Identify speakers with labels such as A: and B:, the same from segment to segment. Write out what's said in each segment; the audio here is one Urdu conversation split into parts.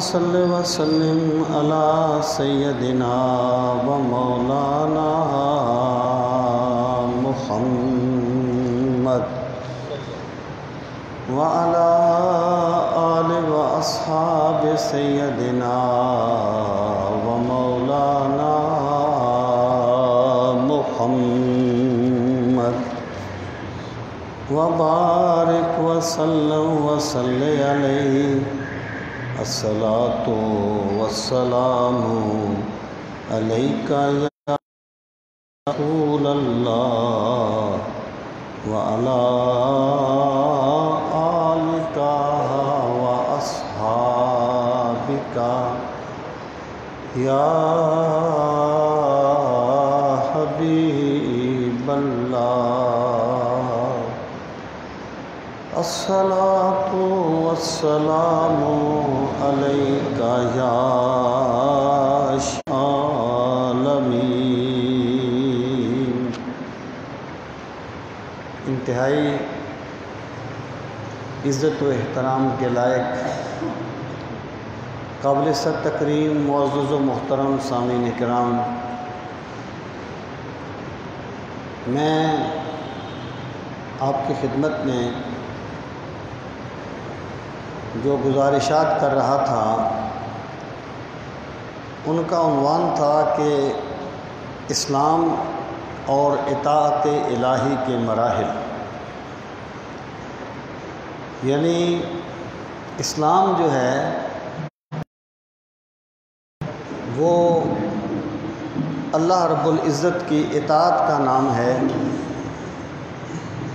A: صل وسلم علی سیدنا و مولانا محمد وعلی آل و اصحاب سیدنا و مولانا محمد وبارک وسلم وصلی علیہ الصلاۃ والسلام علیک یا رسول اللہ وعلی آلک واصحابک یا حبیب اللہ الصلاۃ والسلام علیک یا عالمین۔ انتہائی عزت و احترام کے لائق قابل صد تکریم معزز و محترم سامعین کرام، میں آپ کی خدمت میں جو گزارشات کر رہا تھا ان کا عنوان تھا کہ اسلام اور اطاعت الہی کے مراحل، یعنی اسلام جو ہے وہ اللہ رب العزت کی اطاعت کا نام ہے،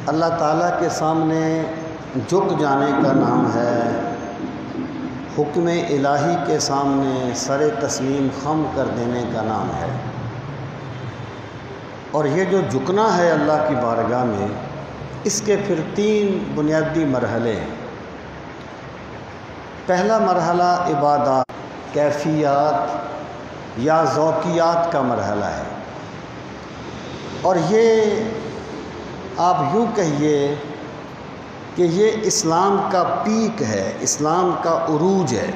A: اللہ تعالیٰ کے سامنے جھک جانے کا نام ہے، حکم الہی کے سامنے سر تسلیم خم کر دینے کا نام ہے۔ اور یہ جو جھکنا ہے اللہ کی بارگاہ میں، اس کے پھر 3 بنیادی مرحلے ہیں۔ پہلا مرحلہ عبادات، کیفیات یا ذوقیات کا مرحلہ ہے، اور یہ آپ یوں کہیے کہ یہ اسلام کا پیک ہے، اسلام کا عروج ہے،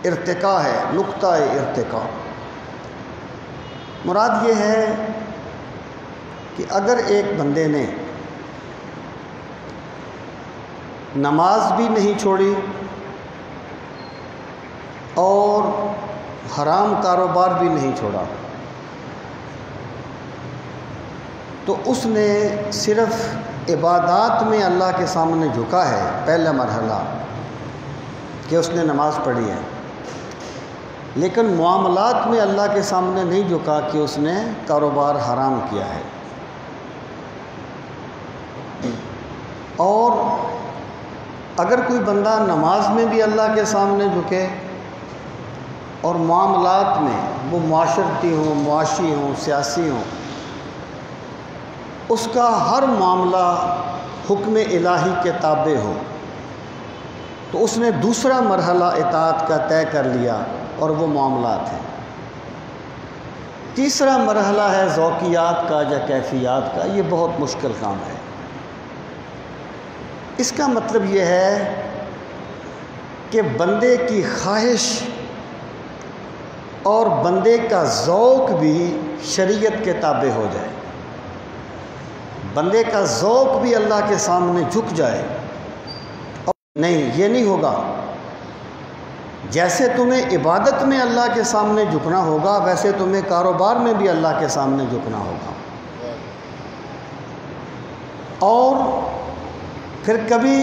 A: ارتقاء ہے، نقطہ ارتقاء۔ مراد یہ ہے کہ اگر ایک بندے نے نماز بھی نہیں چھوڑی اور حرام کاروبار بھی نہیں چھوڑا، تو اس نے صرف عبادات میں اللہ کے سامنے جھکا ہے، پہلا مرحلہ کہ اس نے نماز پڑھی ہے، لیکن معاملات میں اللہ کے سامنے نہیں جھکا کہ اس نے کاروبار حرام کیا ہے۔ اور اگر کوئی بندہ نماز میں بھی اللہ کے سامنے جھکے اور معاملات میں وہ معاشرتی ہوں، معاشی ہوں، سیاسی ہوں، اس کا ہر معاملہ حکم الہی کے تابع ہو، تو اس نے دوسرا مرحلہ اطاعت کا طے کر لیا، اور وہ معاملات ہیں۔ تیسرا مرحلہ ہے ذوقیات کا یا کیفیات کا، یہ بہت مشکل کام ہے۔ اس کا مطلب یہ ہے کہ بندے کی خواہش اور بندے کا ذوق بھی شریعت کے تابع ہو جائے، بندے کا ذوق بھی اللہ کے سامنے جھک جائے۔ اور نہیں، یہ نہیں ہوگا، جیسے تمہیں عبادت میں اللہ کے سامنے جھکنا ہوگا ویسے تمہیں کاروبار میں بھی اللہ کے سامنے جھکنا ہوگا۔ اور پھر کبھی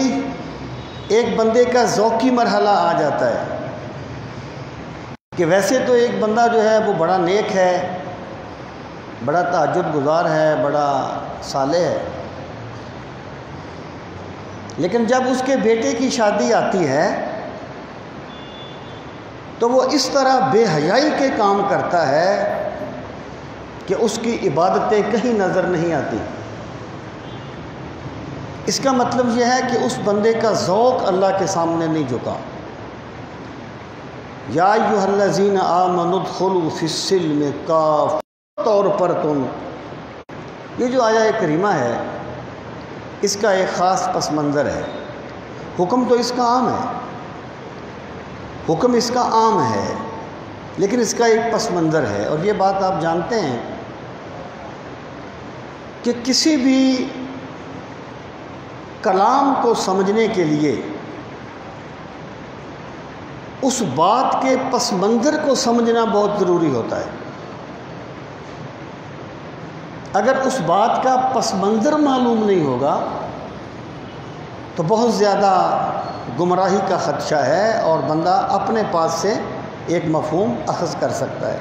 A: ایک بندے کا ذوقی مرحلہ آ جاتا ہے کہ ویسے تو ایک بندہ جو ہے وہ بڑا نیک ہے، بڑا تہجد گزار ہے، بڑا صالح ہے، لیکن جب اس کے بیٹے کی شادی آتی ہے تو وہ اس طرح بے حیائی کے کام کرتا ہے کہ اس کی عبادتیں کہیں نظر نہیں آتی۔ اس کا مطلب یہ ہے کہ اس بندے کا ذوق اللہ کے سامنے نہیں جھکا۔ یا ایھا الذین آمنوا ادخلوا فی السلم کافۃ، طور پر تم، یہ جو آیہ کریمہ ہے اس کا ایک خاص پس منظر ہے، حکم تو اس کا عام ہے، حکم اس کا عام ہے، لیکن اس کا ایک پس منظر ہے۔ اور یہ بات آپ جانتے ہیں کہ کسی بھی کلام کو سمجھنے کے لیے اس بات کے پس منظر کو سمجھنا بہت ضروری ہوتا ہے۔ اگر اس بات کا پس منظر معلوم نہیں ہوگا تو بہت زیادہ گمراہی کا خدشہ ہے اور بندہ اپنے پاس سے ایک مفہوم اخذ کر سکتا ہے۔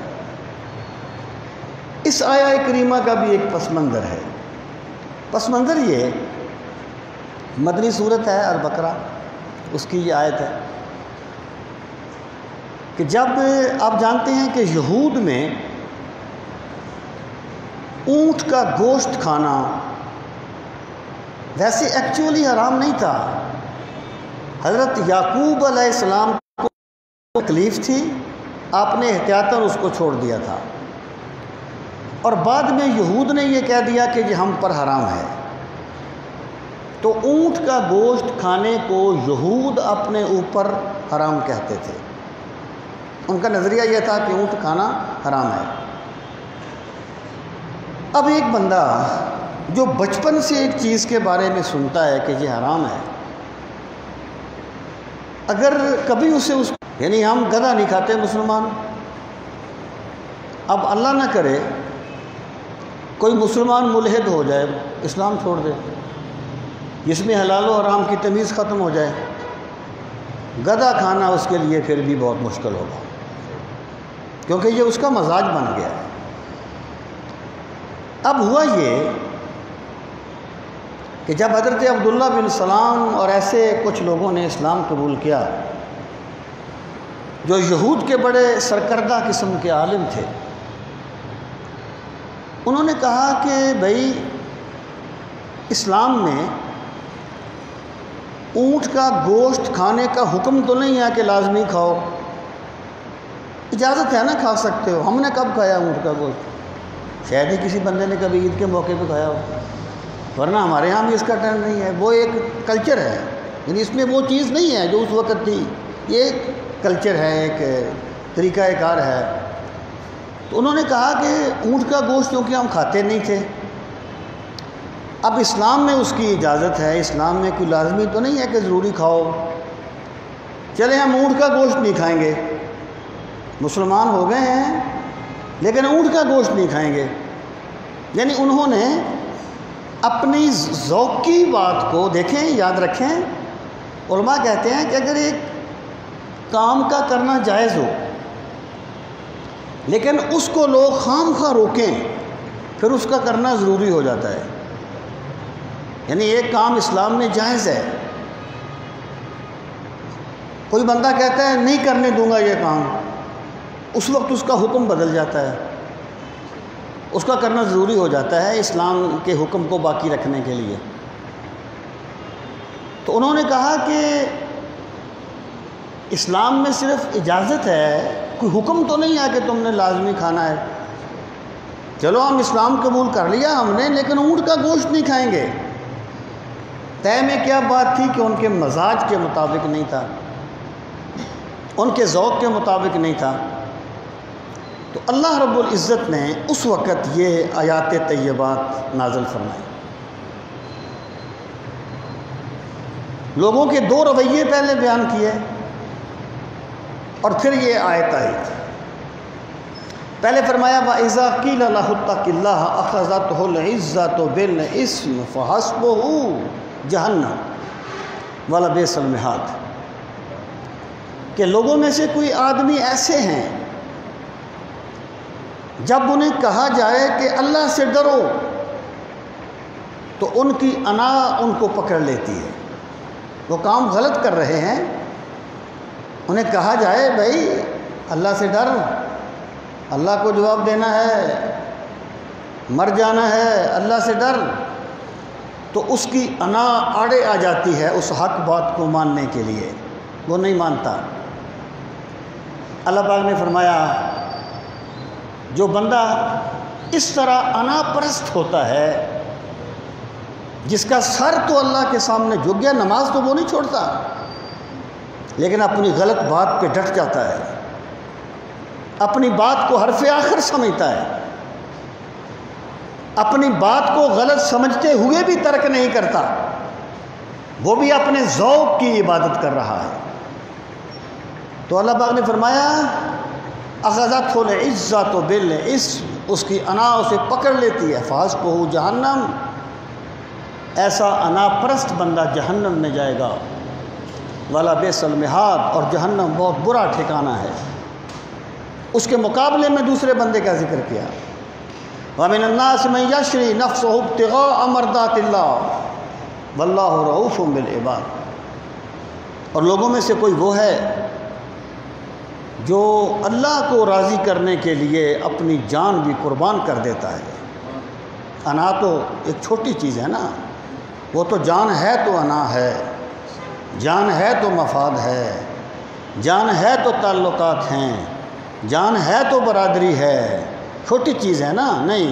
A: اس آیہ کریمہ کا بھی ایک پس منظر ہے۔ پس منظر یہ مدنی صورت ہے البقرہ، اس کی یہ آیت ہے کہ جب آپ جانتے ہیں کہ یہود میں اونٹ کا گوشت کھانا ویسے ایکچولی حرام نہیں تھا۔ حضرت یعقوب علیہ السلام کو تکلیف تھی، آپ نے احتیاطاً اس کو چھوڑ دیا تھا، اور بعد میں یہود نے یہ کہہ دیا کہ یہ ہم پر حرام ہے۔ تو اونٹ کا گوشت کھانے کو یہود اپنے اوپر حرام کہتے تھے، ان کا نظریہ یہ تھا کہ اونٹ کھانا حرام ہے۔ اب ایک بندہ جو بچپن سے ایک چیز کے بارے میں سنتا ہے کہ یہ حرام ہے، اگر کبھی اسے یعنی ہم گدھا نہیں کھاتے مسلمان، اب اللہ نہ کرے کوئی مسلمان ملحد ہو جائے، اسلام چھوڑ دے، جس میں حلال و حرام کی تمیز ختم ہو جائے، گدھا کھانا اس کے لیے پھر بھی بہت مشکل ہوگا، کیونکہ یہ اس کا مزاج بن گیا ہے۔ اب ہوا یہ کہ جب حضرت عبداللہ بن سلام اور ایسے کچھ لوگوں نے اسلام قبول کیا جو یہود کے بڑے سرکردہ قسم کے عالم تھے، انہوں نے کہا کہ بھائی اسلام میں اونٹ کا گوشت کھانے کا حکم تو نہیں ہے کہ لازمی کھاؤ، اجازت ہے نا، کھا سکتے ہو۔ ہم نے کب کھایا اونٹ کا گوشت؟ شاید ہی کسی بندے نے کبھی عید کے موقع پہ کھایا ہو، ورنہ ہمارے ہاں بھی اس کا ٹرینڈ نہیں ہے۔ وہ ایک کلچر ہے، یعنی اس میں وہ چیز نہیں ہے جو اس وقت تھی، یہ ایک کلچر ہے، ایک طریقہ کار ہے۔ تو انہوں نے کہا کہ اونٹ کا گوشت کیونکہ ہم کھاتے نہیں تھے، اب اسلام میں اس کی اجازت ہے، اسلام میں کوئی لازمی تو نہیں ہے کہ ضروری کھاؤ، چلے ہم اونٹ کا گوشت نہیں کھائیں گے، مسلمان ہو گئے ہیں لیکن اونٹ کا گوشت نہیں کھائیں گے۔ یعنی انہوں نے اپنی ذوقی بات کو دیکھیں، یاد رکھیں، علماء کہتے ہیں کہ اگر ایک کام کا کرنا جائز ہو لیکن اس کو لوگ خام خواہ روکیں پھر اس کا کرنا ضروری ہو جاتا ہے۔ یعنی ایک کام اسلام میں جائز ہے، کوئی بندہ کہتا ہے نہیں کرنے دوں گا یہ کام، اس وقت اس کا حکم بدل جاتا ہے، اس کا کرنا ضروری ہو جاتا ہے اسلام کے حکم کو باقی رکھنے کے لیے۔ تو انہوں نے کہا کہ اسلام میں صرف اجازت ہے، کوئی حکم تو نہیں ہے کہ تم نے لازمی کھانا ہے۔ چلو ہم اسلام قبول کر لیا ہم نے، لیکن اونٹ کا گوشت نہیں کھائیں گے۔ طے میں کیا بات تھی کہ ان کے مزاج کے مطابق نہیں تھا، ان کے ذوق کے مطابق نہیں تھا۔ تو اللہ رب العزت نے اس وقت یہ آیات طیبات نازل فرمائی۔ لوگوں کے دو رویے پہلے بیان کیے اور پھر یہ آیت آئی۔ پہلے فرمایا وَإِذَا قِيلَ لَهُ اتَّقِ اللَّهَ أَخَذَتْهُ الْعِزَّةُ بِالْإِثْمِ فَحَسْبُهُ جَهَنَّمُ وَلَبِئْسَ الْمِہَادُ کہ لوگوں میں سے کوئی آدمی ایسے ہیں جب انہیں کہا جائے کہ اللہ سے ڈرو تو ان کی انا ان کو پکڑ لیتی ہے، وہ کام غلط کر رہے ہیں، انہیں کہا جائے بھائی اللہ سے ڈر، اللہ کو جواب دینا ہے، مر جانا ہے، اللہ سے ڈر، تو اس کی انا آڑے آ جاتی ہے اس حق بات کو ماننے کے لیے، وہ نہیں مانتا۔ اللہ پاک نے فرمایا جو بندہ اس طرح انا پرست ہوتا ہے، جس کا سر تو اللہ کے سامنے جھک گیا، نماز تو وہ نہیں چھوڑتا، لیکن اپنی غلط بات پہ ڈٹ جاتا ہے، اپنی بات کو حرف آخر سمجھتا ہے، اپنی بات کو غلط سمجھتے ہوئے بھی ترک نہیں کرتا، وہ بھی اپنے ذوق کی عبادت کر رہا ہے۔ تو اللہ پاک نے فرمایا اخذتہ العزۃ بالاسم، اس کی انا اسے پکڑ لیتی ہے، فحسبہ جہنم، ایسا انا پرست بندہ جہنم میں جائے گا، وَلَبِئْسَ الْمِہَادُ، اور جہنم بہت برا ٹھکانہ ہے۔ اس کے مقابلے میں دوسرے بندے کا ذکر کیا، وَمِنَ النَّاسِ مَن يَشْرِي نَفْسَهُ ابْتِغَاءَ مَرْضَاتِ اللَّهِ وَاللَّهُ رَءُوفٌ بِالْعِبَادِ، اور لوگوں میں سے کوئی وہ ہے جو اللہ کو راضی کرنے کے لیے اپنی جان بھی قربان کر دیتا ہے۔ انا تو ایک چھوٹی چیز ہے نا، وہ تو جان ہے تو انا ہے، جان ہے تو مفاد ہے، جان ہے تو تعلقات ہیں، جان ہے تو برادری ہے، چھوٹی چیز ہے نا، نہیں۔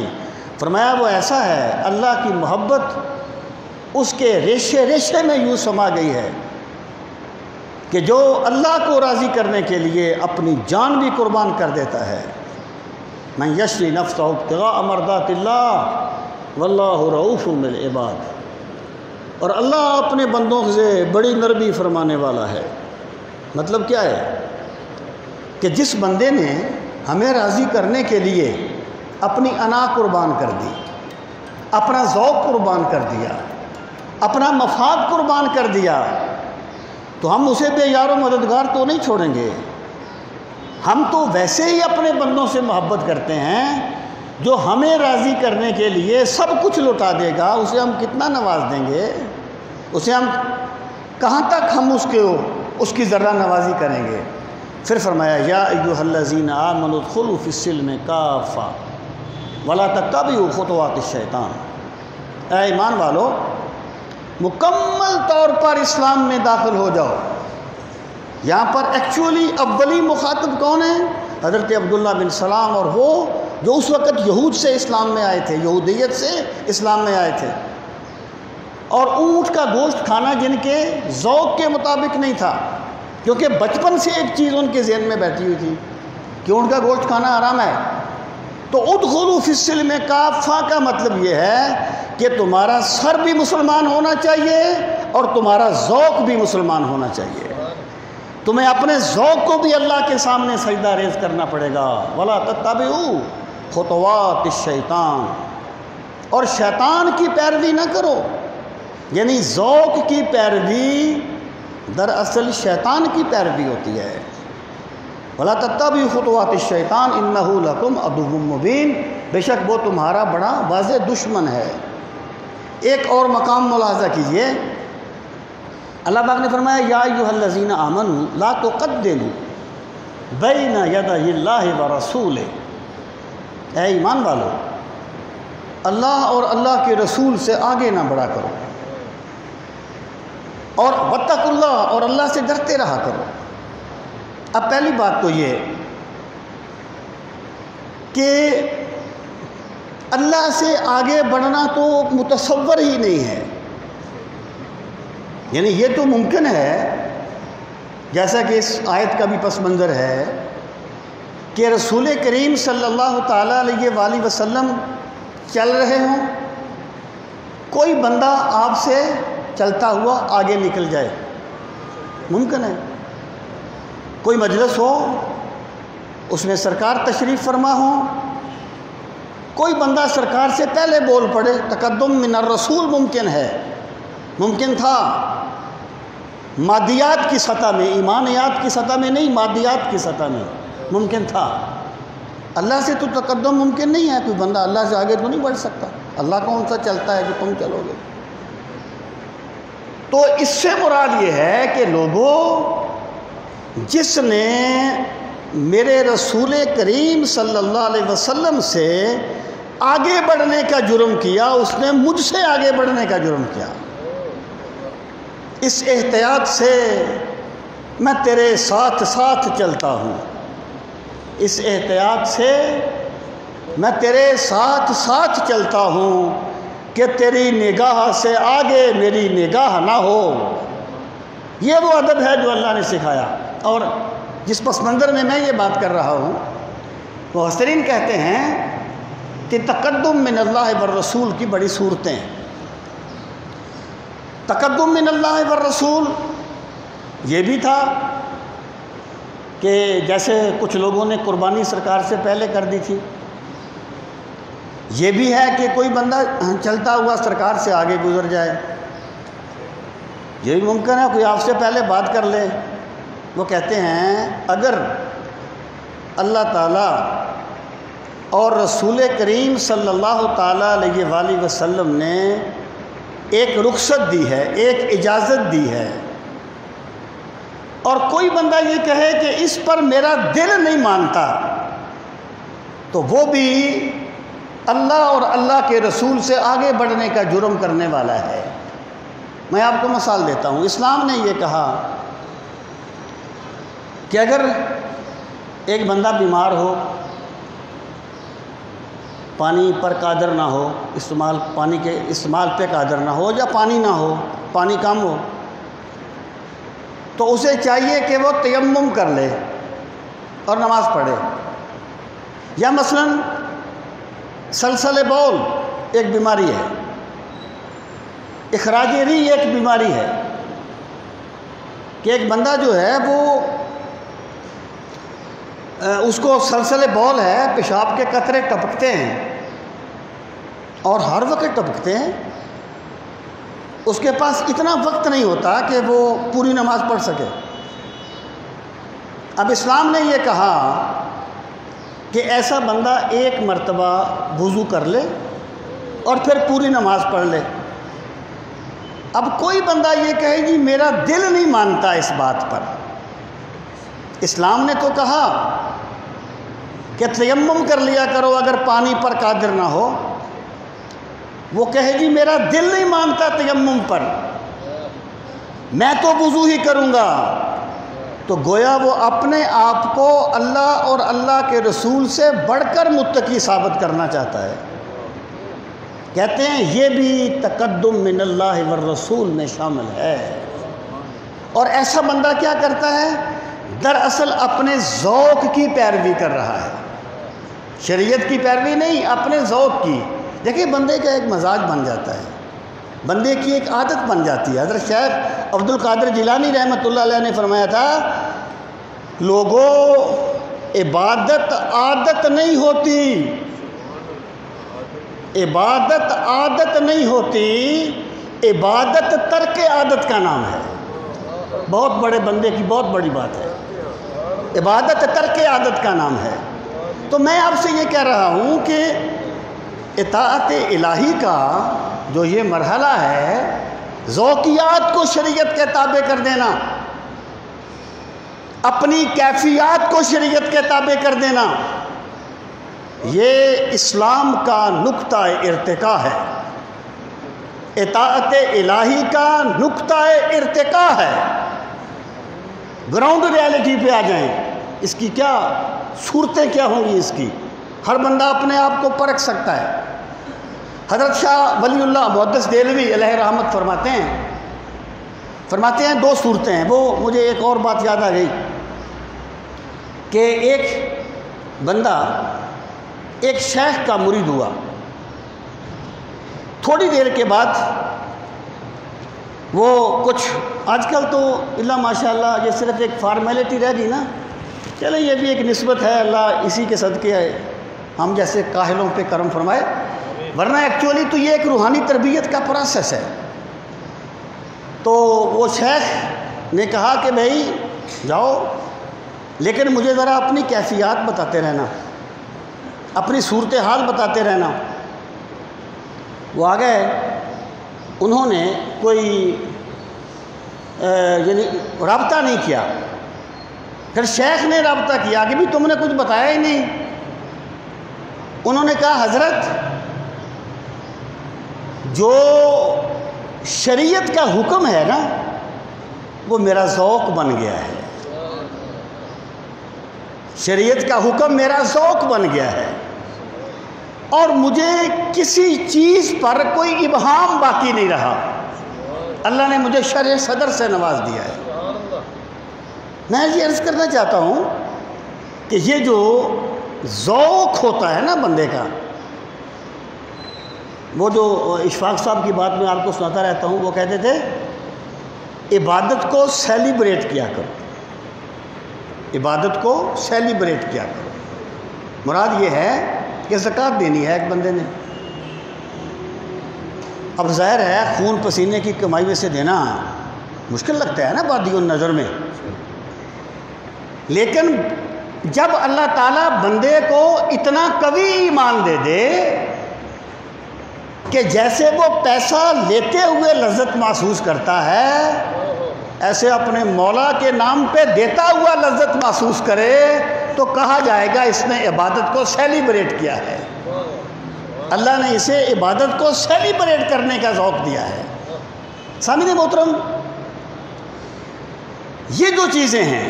A: فرمایا وہ ایسا ہے، اللہ کی محبت اس کے ریشے ریشے میں یوں سما گئی ہے کہ جو اللہ کو راضی کرنے کے لیے اپنی جان بھی قربان کر دیتا ہے۔ من یشری نفسہ ابتغاء مرضات اللہ واللہ رؤوف بالعباد، اور اللہ اپنے بندوں سے بڑی نرمی فرمانے والا ہے۔ مطلب کیا ہے کہ جس بندے نے ہمیں راضی کرنے کے لیے اپنی انا قربان کر دی، اپنا ذوق قربان کر دیا، اپنا مفاد قربان کر دیا، تو ہم اسے بے یار و مددگار تو نہیں چھوڑیں گے۔ ہم تو ویسے ہی اپنے بندوں سے محبت کرتے ہیں، جو ہمیں راضی کرنے کے لیے سب کچھ لوٹا دے گا، اسے ہم کتنا نواز دیں گے، اسے ہم کہاں تک ہم اس کی ذرہ نوازی کریں گے۔ پھر فرمایا یا ایھا الذین آمنوا ادخلوا فی السلم کافہ ولا تتبعوا خطوات الشیطان، اے ایمان والو مکمل طور پر اسلام میں داخل ہو جاؤ۔ یہاں پر ایکچولی اولی مخاطب کون ہے؟ حضرت عبداللہ بن سلام، اور وہ جو اس وقت یہود سے اسلام میں آئے تھے، یہودیت سے اسلام میں آئے تھے، اور اونٹ کا گوشت کھانا جن کے ذوق کے مطابق نہیں تھا، کیونکہ بچپن سے ایک چیز ان کے ذہن میں بیٹھی ہوئی تھی کہ اونٹ کا گوشت کھانا حرام ہے۔ تو ادخلوا فی السلم کافہ کا مطلب یہ ہے کہ تمہارا سر بھی مسلمان ہونا چاہیے اور تمہارا ذوق بھی مسلمان ہونا چاہیے۔ تمہیں اپنے ذوق کو بھی اللہ کے سامنے سجدہ ریز کرنا پڑے گا۔ ولا تتبعوا خطوات الشیطان، اور شیطان کی پیروی نہ کرو، یعنی ذوق کی پیروی دراصل شیطان کی پیروی ہوتی ہے۔ ولا تتبعوا خطوات الشیطان انہ لکم عدو مبین، بے شک وہ تمہارا بڑا واضح دشمن ہے۔ ایک اور مقام ملاحظہ کیجئے، اللہ پاک نے فرمایا یا ایھا الذین آمنوا لا تقدموا بین یدی اللہ ورسولہ، اے ایمان والو اللہ اور اللہ کے رسول سے آگے نہ بڑھا کرو، اور واتقوا اللہ، اور اللہ سے ڈرتے رہا کرو۔ اب پہلی بات تو یہ کہ اللہ سے آگے بڑھنا تو متصور ہی نہیں ہے، یعنی یہ تو ممکن ہے، جیسا کہ اس آیت کا بھی پس منظر ہے کہ رسول کریم صلی اللہ تعالیٰ علیہ وآلہ وسلم چل رہے ہوں، کوئی بندہ آپ سے چلتا ہوا آگے نکل جائے، ممکن ہے۔ کوئی مجلس ہو، اس میں سرکار تشریف فرما ہو، کوئی بندہ سرکار سے پہلے بول پڑے، تقدم من الرسول ممکن ہے، ممکن تھا، مادیات کی سطح میں، ایمانیات کی سطح میں نہیں، مادیات کی سطح میں ممکن تھا۔ اللہ سے تو تقدم ممکن نہیں ہے، کوئی بندہ اللہ سے آگے تو نہیں بڑھ سکتا، اللہ کون سا چلتا ہے کہ تم چلو گے۔ تو اس سے مراد یہ ہے کہ لوگوں، جس نے میرے رسول کریم صلی اللہ علیہ وسلم سے آگے بڑھنے کا جرم کیا، اس نے مجھ سے آگے بڑھنے کا جرم کیا۔ اس احتیاط سے میں تیرے ساتھ ساتھ چلتا ہوں، اس احتیاط سے میں تیرے ساتھ ساتھ چلتا ہوں کہ تیری نگاہ سے آگے میری نگاہ نہ ہو۔ یہ وہ ادب ہے جو اللہ نے سکھایا۔ اور جس پس منظر میں یہ بات کر رہا ہوں، مفسرین کہتے ہیں کہ تقدم من اللہ والرسول کی بڑی صورتیں ہیں۔ تقدم من اللہ والرسول یہ بھی تھا کہ جیسے کچھ لوگوں نے قربانی سرکار سے پہلے کر دی تھی، یہ بھی ہے کہ کوئی بندہ چلتا ہوا سرکار سے آگے گزر جائے، یہ بھی ممکن ہے کوئی آپ سے پہلے بات کر لے۔ وہ کہتے ہیں اگر اللہ تعالیٰ اور رسول کریم صلی اللہ تعالیٰ علیہ وآلہ وسلم نے ایک رخصت دی ہے، ایک اجازت دی ہے، اور کوئی بندہ یہ کہے کہ اس پر میرا دل نہیں مانتا، تو وہ بھی اللہ اور اللہ کے رسول سے آگے بڑھنے کا جرم کرنے والا ہے۔ میں آپ کو مثال دیتا ہوں۔ اسلام نے یہ کہا کہ اگر ایک بندہ بیمار ہو، پانی پر قادر نہ ہو، پانی کے استعمال پہ قادر نہ ہو، یا پانی نہ ہو، پانی کم ہو، تو اسے چاہیے کہ وہ تیمم کر لے اور نماز پڑھے۔ یا مثلا سلسلہ بول ایک بیماری ہے، اخراج ری ایک بیماری ہے کہ ایک بندہ جو ہے وہ اس کو سلسلہ بول ہے، پیشاب کے قطرے ٹپکتے ہیں اور ہر وقت ٹپکتے ہیں، اس کے پاس اتنا وقت نہیں ہوتا کہ وہ پوری نماز پڑھ سکے۔ اب اسلام نے یہ کہا کہ ایسا بندہ ایک مرتبہ وضو کر لے اور پھر پوری نماز پڑھ لے۔ اب کوئی بندہ یہ کہے جی میرا دل نہیں مانتا اس بات پر، اسلام نے تو کہا کہ تیمم کر لیا کرو اگر پانی پر قادر نہ ہو، وہ کہے جی میرا دل نہیں مانتا تیمم پر، میں تو وضو ہی کروں گا، تو گویا وہ اپنے آپ کو اللہ اور اللہ کے رسول سے بڑھ کر متقی ثابت کرنا چاہتا ہے۔ کہتے ہیں یہ بھی تقدم من اللہ والرسول میں شامل ہے۔ اور ایسا بندہ کیا کرتا ہے؟ دراصل اپنے ذوق کی پیروی کر رہا ہے، شریعت کی پیروی نہیں، اپنے ذوق کی۔ دیکھیں بندے کا ایک مزاج بن جاتا ہے، بندے کی ایک عادت بن جاتی ہے۔ حضرت شیخ عبد القادر جیلانی رحمۃ اللہ علیہ نے فرمایا تھا، لوگوں عبادت عادت نہیں ہوتی، عبادت عادت نہیں ہوتی، عبادت ترک عادت کا نام ہے۔ بہت بڑے بندے کی بہت بڑی بات ہے، عبادت ترک عادت کا نام ہے۔ تو میں آپ سے یہ کہہ رہا ہوں کہ اطاعت الہی کا جو یہ مرحلہ ہے، ذوقیات کو شریعت کے تابع کر دینا، اپنی کیفیات کو شریعت کے تابع کر دینا، یہ اسلام کا نقطہ ارتقاء ہے، اطاعت الہی کا نقطہ ارتقاء ہے۔ گراؤنڈ ریالٹی پہ آ جائیں، اس کی کیا صورتیں کیا ہوں گی، اس کی ہر بندہ اپنے آپ کو پرکھ سکتا ہے۔ حضرت شاہ ولی اللہ محدث دہلوی علیہ رحمت فرماتے ہیں دو صورتیں ہیں۔ وہ مجھے ایک اور بات یاد آ گئی کہ ایک بندہ ایک شیخ کا مرید ہوا، تھوڑی دیر کے بعد وہ کچھ آج کل تو اللہ ماشاء اللہ یہ صرف ایک فارمیلٹی رہ گئی نا، چلیں یہ بھی ایک نسبت ہے، اللہ اسی کے صدقے ہم جیسے کاہلوں پہ کرم فرمائے، ورنہ ایکچولی تو یہ ایک روحانی تربیت کا پروسیس ہے۔ تو وہ شیخ نے کہا کہ بھائی جاؤ، لیکن مجھے ذرا اپنی کیفیات بتاتے رہنا، اپنی صورتحال بتاتے رہنا۔ وہ آ گئے، انہوں نے کوئی یعنی رابطہ نہیں کیا۔ پھر شیخ نے رابطہ کیا کہ بھی تم نے کچھ بتایا ہی نہیں۔ انہوں نے کہا حضرت جو شریعت کا حکم ہے نا وہ میرا ذوق بن گیا ہے، شریعت کا حکم میرا ذوق بن گیا ہے، اور مجھے کسی چیز پر کوئی ابہام باقی نہیں رہا۔ اللہ نے مجھے شرح صدر سے نواز دیا ہے۔ میں یہ عرض کرنا چاہتا ہوں کہ یہ جو ذوق ہوتا ہے نا بندے کا، وہ جو اشفاق صاحب کی بات میں آپ کو سناتا رہتا ہوں، وہ کہتے تھے عبادت کو سیلیبریٹ کیا کرو، عبادت کو سیلیبریٹ کیا کرو۔ مراد یہ ہے کہ زکوٰۃ دینی ہے ایک بندے نے، اب ظاہر ہے خون پسینے کی کمائی میں سے دینا مشکل لگتا ہے نا بادی النظر میں، لیکن جب اللہ تعالیٰ بندے کو اتنا قوی ایمان دے دے کہ جیسے وہ پیسہ لیتے ہوئے لذت محسوس کرتا ہے، ایسے اپنے مولا کے نام پہ دیتا ہوا لذت محسوس کرے، تو کہا جائے گا اس نے عبادت کو سیلیبریٹ کیا ہے، اللہ نے اسے عبادت کو سیلیبریٹ کرنے کا ذوق دیا ہے۔ سامعین محترم، یہ دو چیزیں ہیں،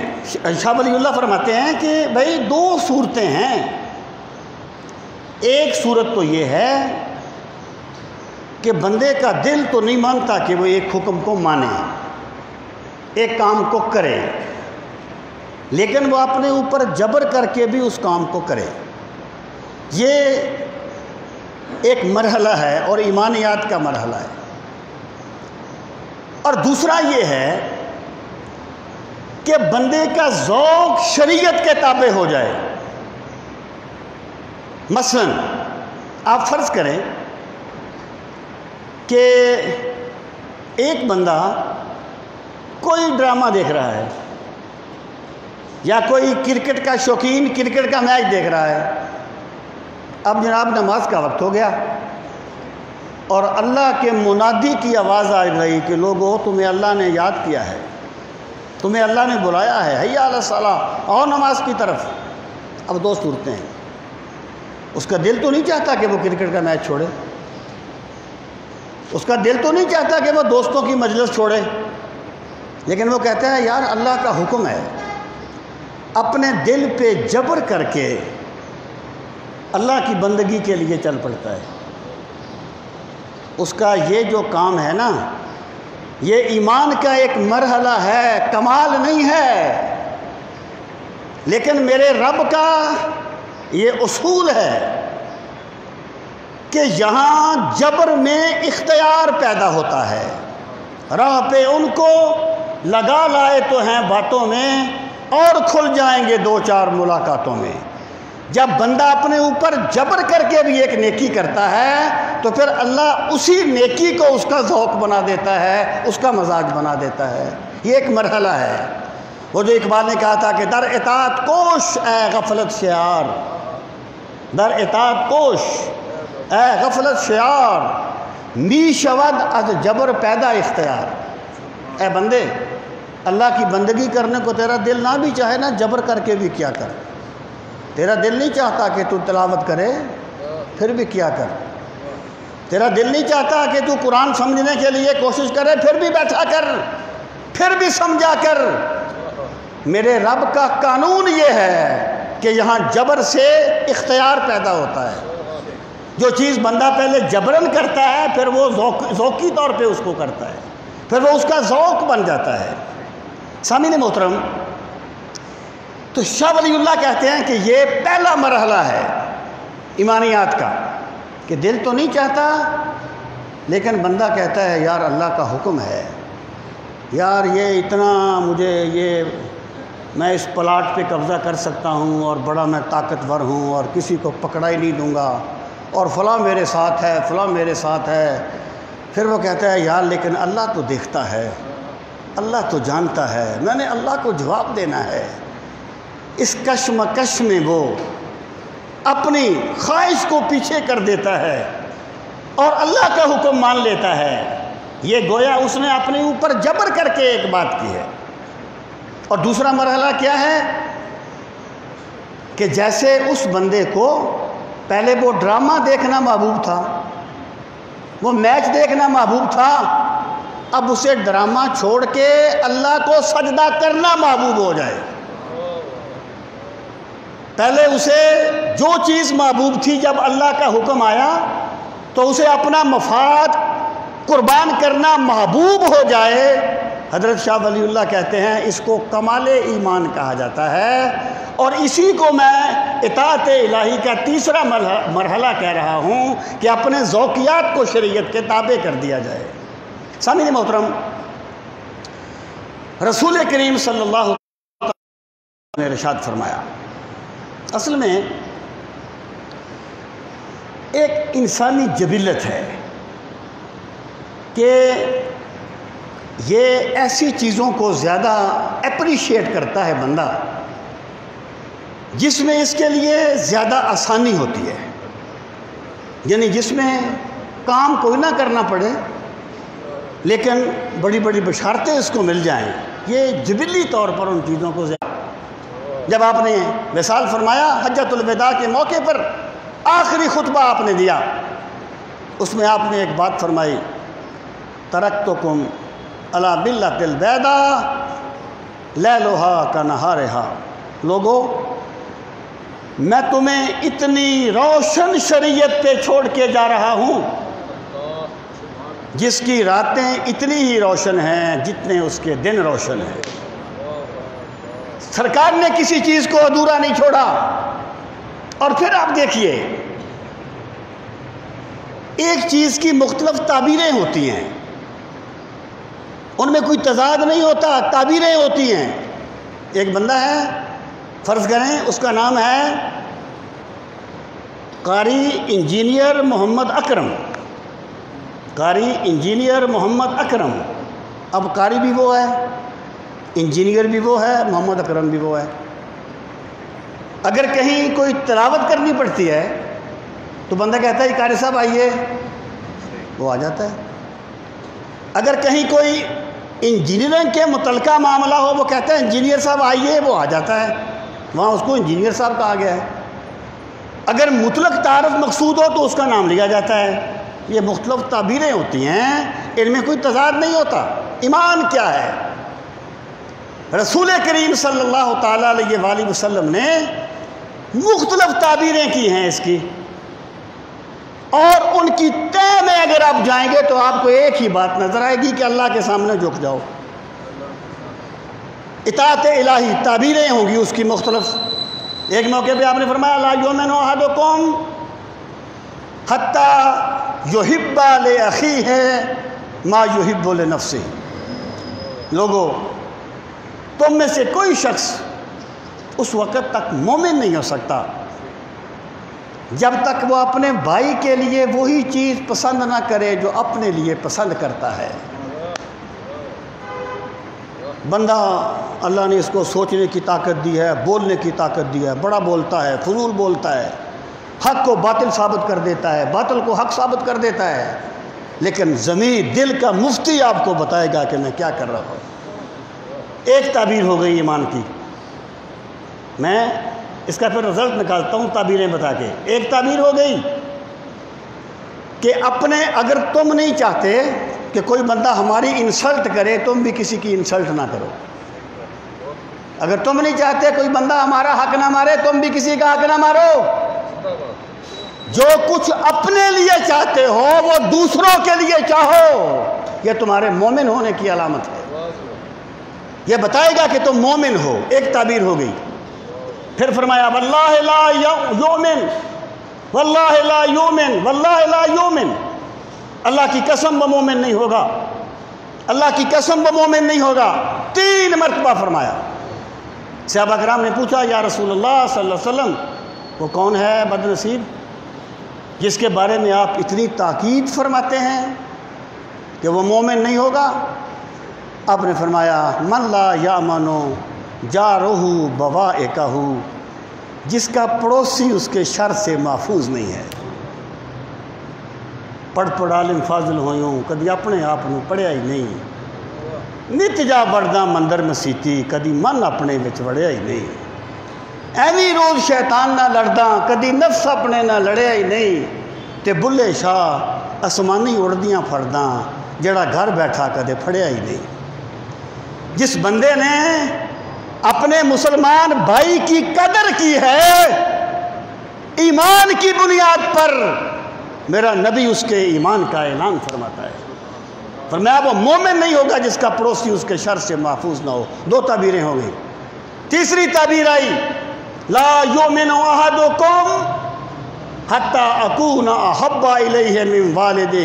A: شاہ ولی اللہ فرماتے ہیں کہ بھائی دو صورتیں ہیں، ایک صورت تو یہ ہے کہ بندے کا دل تو نہیں مانتا کہ وہ ایک حکم کو مانے، ایک کام کو کرے، لیکن وہ اپنے اوپر جبر کر کے بھی اس کام کو کرے، یہ ایک مرحلہ ہے اور ایمانیات کا مرحلہ ہے۔ اور دوسرا یہ ہے کہ بندے کا ذوق شریعت کے تابع ہو جائے۔ مثلا آپ فرض کریں کہ ایک بندہ کوئی ڈرامہ دیکھ رہا ہے یا کوئی کرکٹ کا شوقین کرکٹ کا میچ دیکھ رہا ہے، اب جناب نماز کا وقت ہو گیا اور اللہ کے منادی کی آواز آ گئی کہ لوگو تمہیں اللہ نے یاد کیا ہے، تمہیں اللہ نے بلایا ہے، حی علی الصلاۃ، اور نماز کی طرف۔ اب دو صورتیں ہیں، اس کا دل تو نہیں چاہتا کہ وہ کرکٹ کا میچ چھوڑے، اس کا دل تو نہیں چاہتا کہ وہ دوستوں کی مجلس چھوڑے، لیکن وہ کہتا ہے یار اللہ کا حکم ہے، اپنے دل پہ جبر کر کے اللہ کی بندگی کے لیے چل پڑتا ہے۔ اس کا یہ جو کام ہے نا، یہ ایمان کا ایک مرحلہ ہے، کمال نہیں ہے، لیکن میرے رب کا یہ اصول ہے کہ یہاں جبر میں اختیار پیدا ہوتا ہے، راہ پہ ان کو لگا لائے تو ہیں باتوں میں اور کھل جائیں گے دو چار ملاقاتوں میں۔ جب بندہ اپنے اوپر جبر کر کے بھی ایک نیکی کرتا ہے تو پھر اللہ اسی نیکی کو اس کا ذوق بنا دیتا ہے، اس کا مزاج بنا دیتا ہے۔ یہ ایک مرحلہ ہے، وہ جو اقبال نے کہا تھا کہ در اطاعت کوش اے غفلت شعار، در اطاعت کوش اے غفلت شعار، می شود از جبر پیدا اختیار۔ اے بندے، اللہ کی بندگی کرنے کو تیرا دل نہ بھی چاہے نا، جبر کر کے بھی کیا کر۔ تیرا دل نہیں چاہتا کہ تو تلاوت کرے، پھر بھی کیا کر۔ تیرا دل نہیں چاہتا کہ تو قرآن سمجھنے کے لیے کوشش کرے، پھر بھی بیٹھا کر، پھر بھی سمجھا کر۔ میرے رب کا قانون یہ ہے کہ یہاں جبر سے اختیار پیدا ہوتا ہے۔ جو چیز بندہ پہلے جبرن کرتا ہے، پھر وہ ذوقی طور پہ اس کو کرتا ہے، پھر وہ اس کا ذوق بن جاتا ہے۔ سامعین محترم، تو شاہ ولی اللہ کہتے ہیں کہ یہ پہلا مرحلہ ہے ایمانیات کا، کہ دل تو نہیں چاہتا لیکن بندہ کہتا ہے یار اللہ کا حکم ہے، یار یہ اتنا مجھے، یہ میں اس پلاٹ پہ قبضہ کر سکتا ہوں اور بڑا میں طاقتور ہوں اور کسی کو پکڑا ہی نہیں دوں گا، اور فلاں میرے ساتھ ہے، فلاں میرے ساتھ ہے۔ پھر وہ کہتا ہے یار لیکن اللہ تو دیکھتا ہے، اللہ تو جانتا ہے، میں نے اللہ کو جواب دینا ہے۔ اس کشمکش میں وہ اپنی خواہش کو پیچھے کر دیتا ہے اور اللہ کا حکم مان لیتا ہے۔ یہ گویا اس نے اپنے اوپر جبر کر کے ایک بات کی ہے۔ اور دوسرا مرحلہ کیا ہے کہ جیسے اس بندے کو پہلے وہ ڈرامہ دیکھنا محبوب تھا، وہ میچ دیکھنا محبوب تھا، اب اسے ڈرامہ چھوڑ کے اللہ کو سجدہ کرنا محبوب ہو جائے۔ پہلے اسے جو چیز محبوب تھی، جب اللہ کا حکم آیا تو اسے اپنا مفاد قربان کرنا محبوب ہو جائے، حضرت شاہ ولی اللہ کہتے ہیں اس کو کمال ایمان کہا جاتا ہے، اور اسی کو میں اطاعت الہی کا تیسرا مرحلہ کہہ رہا ہوں کہ اپنے ذوقیات کو شریعت کے تابع کر دیا جائے۔ سامعین محترم، رسول کریم صلی اللہ علیہ وسلم نے ارشاد فرمایا، اصل میں ایک انسانی جبلت ہے کہ یہ ایسی چیزوں کو زیادہ اپریشیٹ کرتا ہے بندہ جس میں اس کے لیے زیادہ آسانی ہوتی ہے، یعنی جس میں کام کوئی نہ کرنا پڑے لیکن بڑی بڑی بشارتیں اس کو مل جائیں، یہ جبلی طور پر ان چیزوں کو زیادہ۔ جب آپ نے وصال فرمایا حجۃ الوداع کے موقع پر آخری خطبہ آپ نے دیا، اس میں آپ نے ایک بات فرمائی، ترکتکم علی ملۃ البیضاء لیلھا کنہارھا، لوگو میں تمہیں اتنی روشن شریعت پہ چھوڑ کے جا رہا ہوں جس کی راتیں اتنی ہی روشن ہیں جتنے اس کے دن روشن ہیں۔ سرکار نے کسی چیز کو ادھورا نہیں چھوڑا۔ اور پھر آپ دیکھیے، ایک چیز کی مختلف تعبیریں ہوتی ہیں، ان میں کوئی تضاد نہیں ہوتا، تعبیریں ہوتی ہیں۔ ایک بندہ ہے، فرض کریں اس کا نام ہے قاری انجینئر محمد اکرم، قاری انجینئر محمد اکرم۔ اب قاری بھی وہ ہے، انجینئر بھی وہ ہے، محمد اکرم بھی وہ ہے۔ اگر کہیں کوئی تلاوت کرنی پڑتی ہے تو بندہ کہتا ہے قاری صاحب آئیے، وہ آ جاتا ہے۔ اگر کہیں کوئی انجینئرنگ کے متعلقہ معاملہ ہو، وہ کہتا ہے انجینئر صاحب آئیے، وہ آ جاتا ہے، وہاں اس کو انجینئر صاحب کہا گیا ہے۔ اگر مطلق تعارف مقصود ہو تو اس کا نام لیا جاتا ہے۔ یہ مختلف تعبیریں ہوتی ہیں، ان میں کوئی تضاد نہیں ہوتا۔ ایمان کیا ہے؟ رسول کریم صلی اللہ تعالیٰ علیہ وآلہ وسلم نے مختلف تعبیریں کی ہیں اس کی، اور ان کی تہ میں اگر آپ جائیں گے تو آپ کو ایک ہی بات نظر آئے گی کہ اللہ کے سامنے جھک جاؤ۔ اطاعت الہی تعبیریں ہوں گی اس کی مختلف۔ ایک موقع پہ آپ نے فرمایا لا یؤمن احدکم حتی یحب لاخیہ ما یحب لنفسہ، لوگو تم میں سے کوئی شخص اس وقت تک مومن نہیں ہو سکتا جب تک وہ اپنے بھائی کے لیے وہی چیز پسند نہ کرے جو اپنے لیے پسند کرتا ہے۔ بندہ اللہ نے اس کو سوچنے کی طاقت دی ہے، بولنے کی طاقت دی ہے، بڑا بولتا ہے، فضول بولتا ہے، حق کو باطل ثابت کر دیتا ہے، باطل کو حق ثابت کر دیتا ہے، لیکن ضمیر دل کا مفتی آپ کو بتائے گا کہ میں کیا کر رہا ہوں۔ ایک تعبیر ہو گئی ایمان کی، میں اس کا پھر رزلٹ نکالتا ہوں تعبیریں بتا کے۔ ایک تعبیر ہو گئی کہ اپنے، اگر تم نہیں چاہتے کہ کوئی بندہ ہماری انسلٹ کرے، تم بھی کسی کی انسلٹ نہ کرو۔ اگر تم نہیں چاہتے کوئی بندہ ہمارا حق نہ مارے، تم بھی کسی کا حق نہ مارو۔ جو کچھ اپنے لیے چاہتے ہو وہ دوسروں کے لیے چاہو، یہ تمہارے مومن ہونے کی علامت ہے، یہ بتائے گا کہ تم مومن ہو۔ ایک تعبیر ہو گئی۔ پھر فرمایا واللہ لا یؤمن، واللہ لا یؤمن، واللہ لا یؤمن، اللہ کی قسم وہ مومن نہیں ہوگا، اللہ کی قسم وہ مومن نہیں ہوگا، 3 مرتبہ فرمایا۔ صحابہ کرام نے پوچھا یا رسول اللہ صلی اللہ علیہ وسلم وہ کون ہے بد نصیب جس کے بارے میں آپ اتنی تاکید فرماتے ہیں کہ وہ مومن نہیں ہوگا؟ آپ نے فرمایا من لا یامن جارہ بوائقہ، جس کا پڑوسی اس کے شر سے محفوظ نہیں ہے۔ پڑھ عالم فاضل ہویوں کدی اپنے آپ نو پڑھیا ہی نہیں، نت جا بڑھدا مندر مسیتی کدی من اپنے وچ وڑیا ہی نہیں، ایویں روز شیطان نہ لڑدا کدی نفس اپنے نہ لڑیا ہی نہیں، تے بلے شاہ اسمانی اڑدیاں پھڑداں جڑا گھر بیٹھا کدے پھڑیا ہی نہیں۔ جس بندے نے اپنے مسلمان بھائی کی قدر کی ہے ایمان کی بنیاد پر، میرا نبی اس کے ایمان کا اعلان فرماتا ہے، فرمایا وہ مومن نہیں ہوگا جس کا پڑوسی اس کے شر سے محفوظ نہ ہو۔ 2 تعبیریں ہو گئی۔ تیسری تعبیر آئی لا یؤمن احدکم حتی اکون احب الیہ من والدہ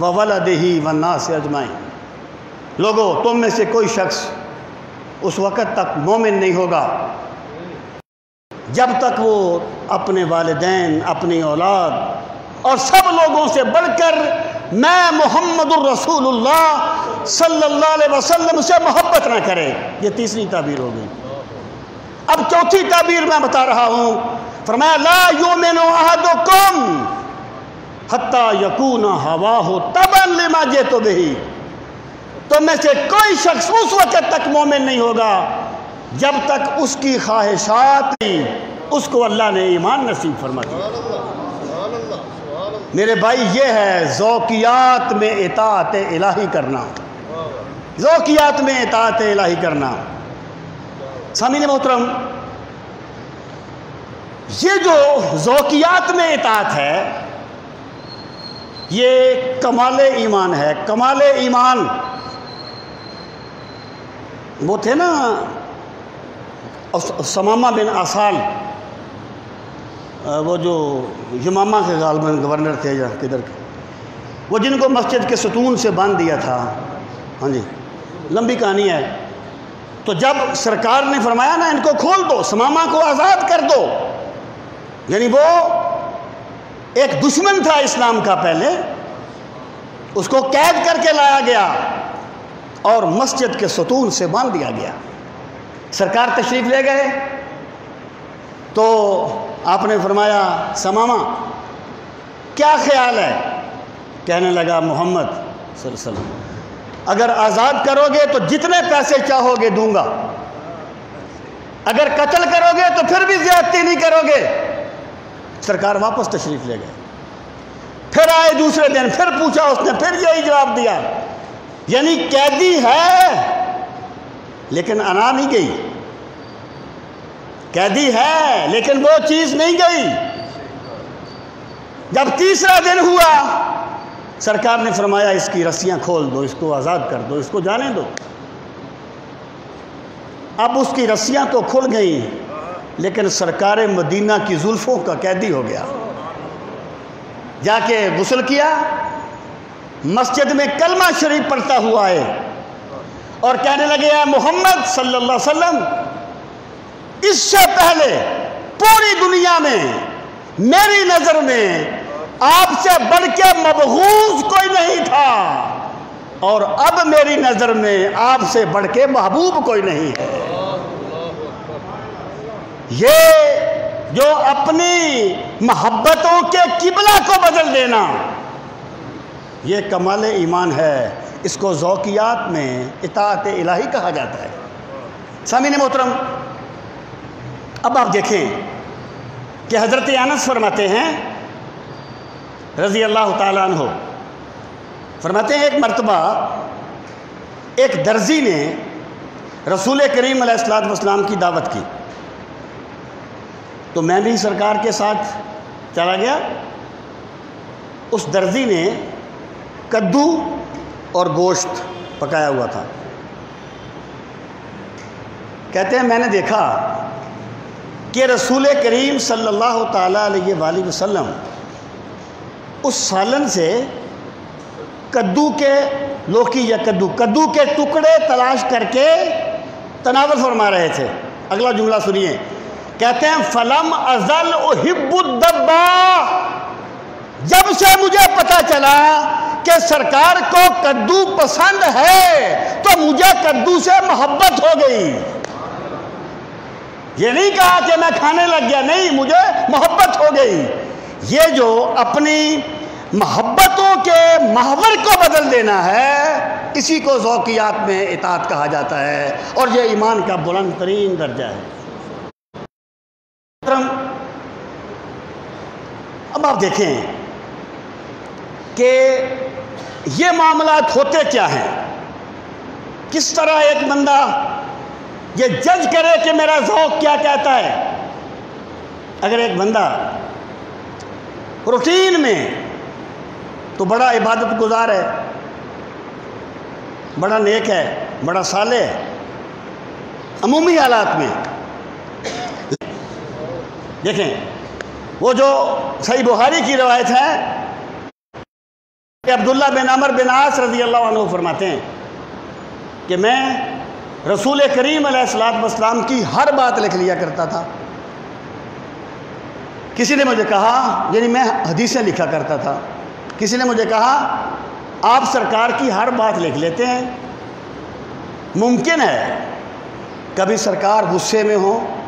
A: وولدہ والناس اجمعین۔ لوگوں تم میں سے کوئی شخص اس وقت تک مومن نہیں ہوگا جب تک وہ اپنے والدین، اپنی اولاد اور سب لوگوں سے بڑھ کر میں محمد الرسول اللہ صلی اللہ علیہ وسلم سے محبت نہ کرے۔ یہ تیسری تعبیر ہو گئی۔ اب چوتھی تعبیر میں بتا رہا ہوں، فرمایا لا یؤمن احدکم حتی یکون ہواہ تبعا لما جئت بہ۔ تو میں سے کوئی شخص اس وقت تک مومن نہیں ہوگا جب تک اس کی خواہشات اس کو اللہ نے ایمان نصیب فرما دیا۔ میرے بھائی یہ ہے ذوقیات میں اطاعت الہی کرنا، ذوقیات میں اطاعت الہی کرنا۔ سامعین محترم، یہ جو ذوقیات میں اطاعت ہے یہ کمال ایمان ہے۔ کمال ایمان وہ تھے نا ثمامہ بن آسال، وہ جو یمامہ کے غالباً گورنر تھے یا کدھر کے، وہ جن کو مسجد کے ستون سے باندھ دیا تھا۔ ہاں جی، لمبی کہانی ہے۔ تو جب سرکار نے فرمایا نا ان کو کھول دو، ثمامہ کو آزاد کر دو، یعنی وہ ایک دشمن تھا اسلام کا، پہلے اس کو قید کر کے لایا گیا اور مسجد کے ستون سے باندھ دیا گیا۔ سرکار تشریف لے گئے تو آپ نے فرمایا ثمامہ کیا خیال ہے؟ کہنے لگا محمد صلی اللہ علیہ وسلم اگر آزاد کرو گے تو جتنے پیسے چاہو گے دوں گا، اگر قتل کرو گے تو پھر بھی زیادتی نہیں کرو گے۔ سرکار واپس تشریف لے گئے۔ پھر آئے دوسرے دن، پھر پوچھا اس نے، پھر یہی جواب دیا، یعنی قیدی ہے لیکن انا نہیں گئی، قیدی ہے لیکن وہ چیز نہیں گئی۔ جب تیسرا دن ہوا سرکار نے فرمایا اس کی رسیاں کھول دو، اس کو آزاد کر دو، اس کو جانے دو۔ اب اس کی رسیاں تو کھل گئیں لیکن سرکار مدینہ کی زلفوں کا قیدی ہو گیا۔ جا کے غسل کیا، مسجد میں کلمہ شریف پڑھتا ہوا ہے اور کہنے لگے اے محمد صلی اللہ علیہ وسلم، اس سے پہلے پوری دنیا میں میری نظر میں آپ سے بڑھ کے مبغوض کوئی نہیں تھا، اور اب میری نظر میں آپ سے بڑھ کے محبوب کوئی نہیں ہے۔ یہ جو اپنی محبتوں کے قبلہ کو بدل دینا یہ کمال ایمان ہے، اس کو ذوقیات میں اطاعت الہی کہا جاتا ہے۔ سامعین محترم، اب آپ دیکھیں کہ حضرت انس فرماتے ہیں رضی اللہ تعالیٰ عنہ، فرماتے ہیں ایک مرتبہ ایک درزی نے رسول کریم علیہ السلام کی دعوت کی تو میں بھی سرکار کے ساتھ چلا گیا۔ اس درزی نے کدو اور گوشت پکایا ہوا تھا۔ کہتے ہیں میں نے دیکھا کہ رسول کریم صلی اللہ تعالیٰ علیہ وآلہ وسلم اس سالن سے کدو کے لوکی یا کدو کے ٹکڑے تلاش کر کے تناول فرما رہے تھے۔ اگلا جملہ سنیے، کہتے ہیں فلم ازل احب الدبا، جب سے مجھے پتا چلا کہ سرکار کو کدو پسند ہے تو مجھے کدو سے محبت ہو گئی۔ یہ نہیں کہا کہ میں کھانے لگ گیا، نہیں، مجھے محبت ہو گئی۔ یہ جو اپنی محبتوں کے محور کو بدل دینا ہے اسی کو ذوقیات میں اطاعت کہا جاتا ہے، اور یہ ایمان کا بلند ترین درجہ ہے۔ اب آپ دیکھیں کہ یہ معاملات ہوتے کیا ہیں، کس طرح ایک بندہ یہ جج کرے کہ میرا ذوق کیا کہتا ہے۔ اگر ایک بندہ روٹین میں تو بڑا عبادت گزار ہے، بڑا نیک ہے، بڑا صالح ہے عمومی حالات میں۔ دیکھیں وہ جو صحیح بخاری کی روایت ہے کہ عبداللہ بن عمر بن عاص رضی اللہ عنہ فرماتے ہیں کہ میں رسول کریم علیہ السلام کی ہر بات لکھ لیا کرتا تھا۔ کسی نے مجھے کہا، یعنی میں حدیثیں لکھا کرتا تھا، کسی نے مجھے کہا آپ سرکار کی ہر بات لکھ لیتے ہیں، ممکن ہے کبھی سرکار غصے میں ہوں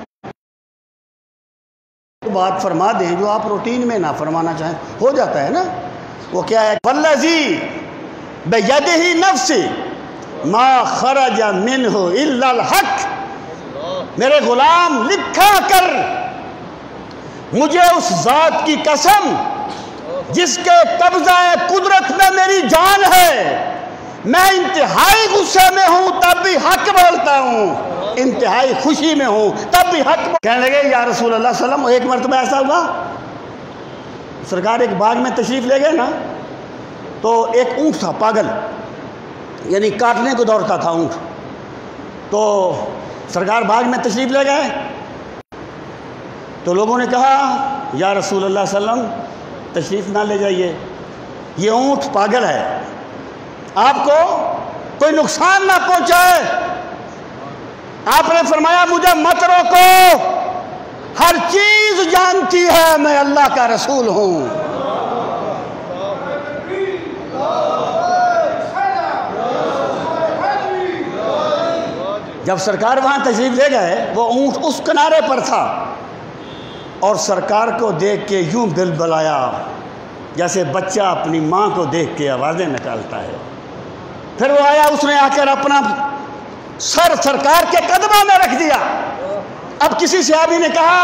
A: بات فرما دیں جو آپ روٹین میں نہ فرمانا چاہیں، ہو جاتا ہے نا۔ وہ کیا ہے؟ والذی بیدہ نفسی ما خرج منہ الا الحق، میرے غلام لکھا کر مجھے اس ذات کی قسم جس کے قبضہ قدرت میں میری جان ہے، میں انتہائی غصے میں ہوں تب بھی حق بولتا ہوں، انتہائی خوشی میں ہوں تب بھی حق کہنے لگے یا رسول اللہ صلی اللہ علیہ وسلم، ایک مرتبہ ایسا ہوا سرکار ایک باغ میں تشریف لے گئے نا، تو ایک اونٹ تھا پاگل، یعنی کاٹنے کو دوڑتا تھا اونٹ، تو سرکار باغ میں تشریف لے گئے تو لوگوں نے کہا یا رسول اللہ صلی اللہ علیہ وسلم تشریف نہ لے جائیے، یہ اونٹ پاگل ہے، آپ کو کوئی نقصان نہ پہنچائے۔ آپ نے فرمایا مجھے مت روکو، ہر چیز جانتی ہے میں اللہ کا رسول ہوں۔ جب سرکار وہاں تشریف لے گئے، وہ اونٹ اس کنارے پر تھا اور سرکار کو دیکھ کے یوں بلبلایا جیسے بچہ اپنی ماں کو دیکھ کے آوازیں نکالتا ہے۔ پھر وہ آیا، اس نے آ کر اپنا سر سرکار کے قدموں میں رکھ دیا۔ اب کسی صحابی نے کہا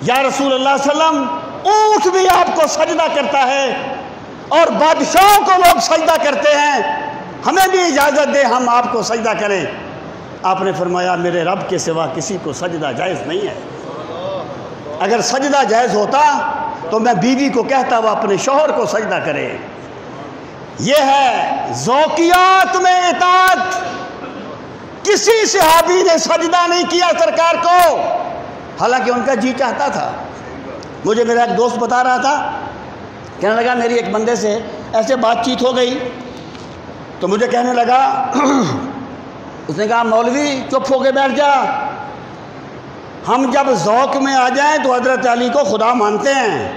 A: یا رسول اللہ صلی اللہ علیہ وسلم اونٹ بھی آپ کو سجدہ کرتا ہے اور بادشاہوں کو لوگ سجدہ کرتے ہیں، ہمیں بھی اجازت دے ہم آپ کو سجدہ کریں۔ آپ نے فرمایا میرے رب کے سوا کسی کو سجدہ جائز نہیں ہے، اگر سجدہ جائز ہوتا تو میں بیوی کو کہتا وہ اپنے شوہر کو سجدہ کرے۔ یہ ہے ذوقیات میں اطاعت۔ کسی صحابی نے سجدہ نہیں کیا سرکار کو، حالانکہ ان کا جی چاہتا تھا۔ مجھے میرا ایک دوست بتا رہا تھا، کہنے لگا میری ایک بندے سے ایسے بات چیت ہو گئی تو مجھے کہنے لگا، اس نے کہا مولوی چپ ہو کے بیٹھ جا، ہم جب ذوق میں آ جائیں تو حضرت علی کو خدا مانتے ہیں۔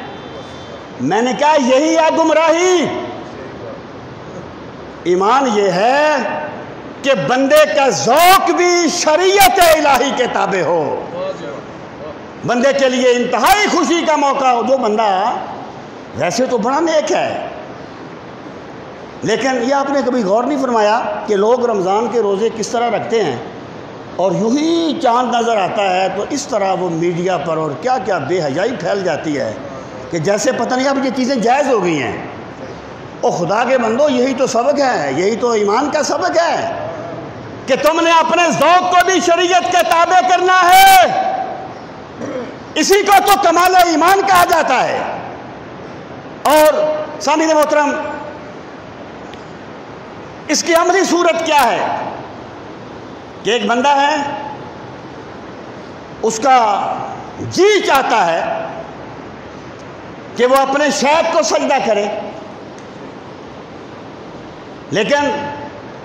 A: میں نے کہا یہی ہے گمراہی۔ ایمان یہ ہے کہ بندے کا ذوق بھی شریعت الہی کے تابع ہو، بندے کے لیے انتہائی خوشی کا موقع ہو۔ جو بندہ ویسے تو بڑا نیک ہے، لیکن یہ آپ نے کبھی غور نہیں فرمایا کہ لوگ رمضان کے روزے کس طرح رکھتے ہیں اور یوں ہی چاند نظر آتا ہے تو اس طرح وہ میڈیا پر اور کیا کیا بے حیائی پھیل جاتی ہے کہ جیسے پتہ نہیں اب یہ چیزیں جائز ہو گئی ہیں۔ او خدا کے بندو، یہی تو سبق ہے، یہی تو ایمان کا سبق ہے کہ تم نے اپنے ذوق کو بھی شریعت کے تابع کرنا ہے۔ اسی کو تو کمال ایمان کہا جاتا ہے۔ اور سامعین محترم، اس کی عملی صورت کیا ہے کہ ایک بندہ ہے، اس کا جی چاہتا ہے کہ وہ اپنے شیخ کو سجدہ کرے، لیکن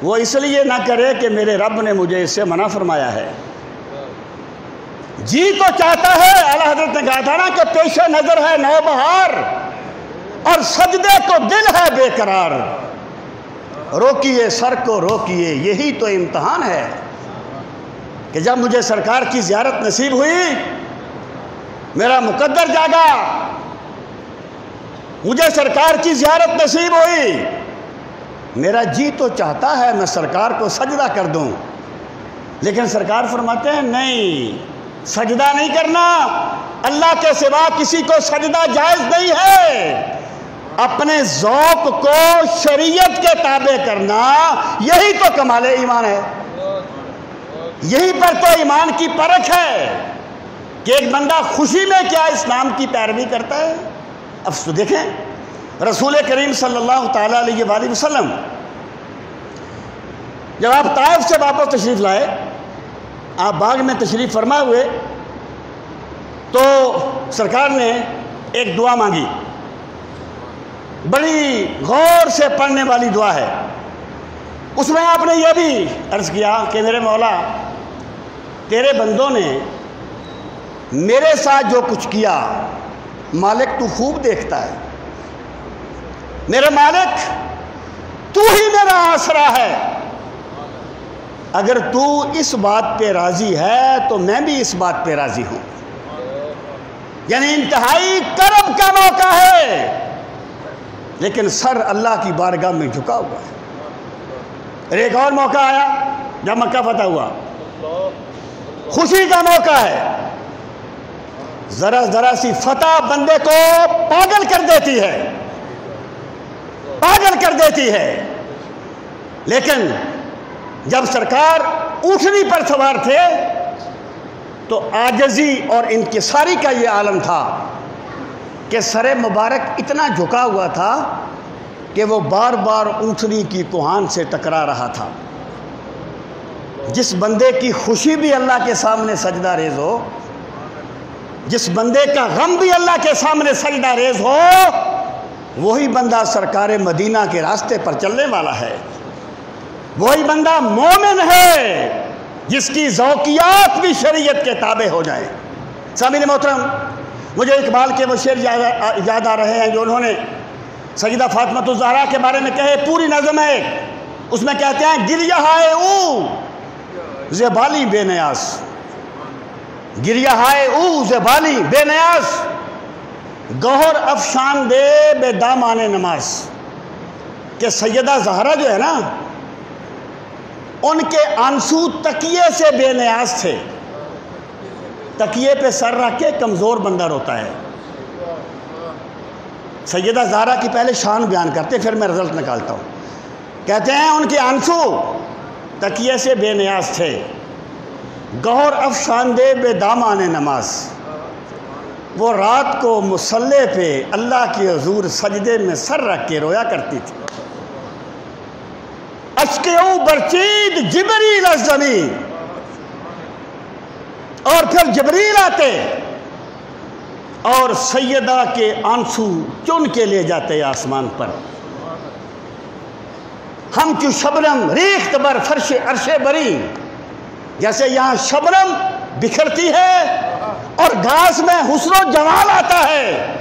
A: وہ اس لیے نہ کرے کہ میرے رب نے مجھے اس سے منع فرمایا ہے۔ جی تو چاہتا ہے، اعلیٰ حضرت نے کہا تھا نا کہ پیش نظر ہے نوبہار اور سجدے کو دل ہے بے قرار، روکیے سر کو روکیے یہی تو امتحان ہے کہ جب مجھے سرکار کی زیارت نصیب ہوئی، میرا مقدر جاگا، مجھے سرکار کی زیارت نصیب ہوئی، میرا جی تو چاہتا ہے میں سرکار کو سجدہ کر دوں، لیکن سرکار فرماتے ہیں نہیں، سجدہ نہیں کرنا، اللہ کے سوا کسی کو سجدہ جائز نہیں ہے۔ اپنے ذوق کو شریعت کے تابع کرنا، یہی تو کمال ایمان ہے، یہی پر تو ایمان کی پرکھ ہے کہ ایک بندہ خوشی میں کیا اسلام کی پیروی کرتا ہے۔ اب دیکھیں رسول کریم صلی اللہ تعالیٰ علیہ وآلہ وسلم جب آپ طائف سے واپس تشریف لائے، آپ باغ میں تشریف فرما ہوئے، تو سرکار نے ایک دعا مانگی، بڑی غور سے پڑھنے والی دعا ہے۔ اس میں آپ نے یہ بھی عرض کیا کہ میرے مولا، تیرے بندوں نے میرے ساتھ جو کچھ کیا، مالک تو خوب دیکھتا ہے، میرے مالک تو ہی میرا آسرا ہے، اگر تو اس بات پہ راضی ہے تو میں بھی اس بات پہ راضی ہوں۔ یعنی انتہائی کرب کا موقع ہے، لیکن سر اللہ کی بارگاہ میں جھکا ہوا ہے۔ ایک اور موقع آیا جب مکہ فتح ہوا، خوشی کا موقع ہے، ذرا سی فتح بندے کو پاگل کر دیتی ہے، پاگل کر دیتی ہے، لیکن جب سرکار اونٹنی پر سوار تھے تو عاجزی اور انکساری کا یہ عالم تھا کہ سر مبارک اتنا جھکا ہوا تھا کہ وہ بار بار اونٹنی کی کوہان سے ٹکرا رہا تھا۔ جس بندے کی خوشی بھی اللہ کے سامنے سجدہ ریز ہو، جس بندے کا غم بھی اللہ کے سامنے سجدہ ریز ہو، وہی بندہ سرکار مدینہ کے راستے پر چلنے والا ہے، وہی بندہ مومن ہے جس کی ذوقیات بھی شریعت کے تابع ہو جائیں۔ سامعین محترم، مجھے اقبال کے وہ شعر یاد آ رہے ہیں جو انہوں نے سیدہ فاطمہ الزہرا کے بارے میں کہے، پوری نظم ہے، اس میں کہتے ہیں گریہ ہائے او زبالی بے نیاز، گریہ ہائے او زبالی بے نیاز، گوہر افشان دے بے دامان نماز۔ کہ سیدہ زہرا جو ہے نا، ان کے آنسو تکیے سے بے نیاز تھے، تکیے پہ سر رکھ کے کمزور بندہ روتا ہے۔ سیدہ زہرا کی پہلے شان بیان کرتے پھر میں رزلٹ نکالتا ہوں۔ کہتے ہیں ان کے آنسو تکیے سے بے نیاز تھے، گوہر افشان دے بے دامان نماز، وہ رات کو مصلے پہ اللہ کی حضور سجدے میں سر رکھ کے رویا کرتی تھی۔ اشک او برچید جبریل از زمین، اور پھر جبریل آتے اور سیدہ کے آنسو چن کے لے جاتے آسمان پر۔ ہم چو شبنم ریخت بر فرش عرش بری، جیسے یہاں شبنم بکھرتی ہے اور گھاس میں حسن و جمال آتا ہے،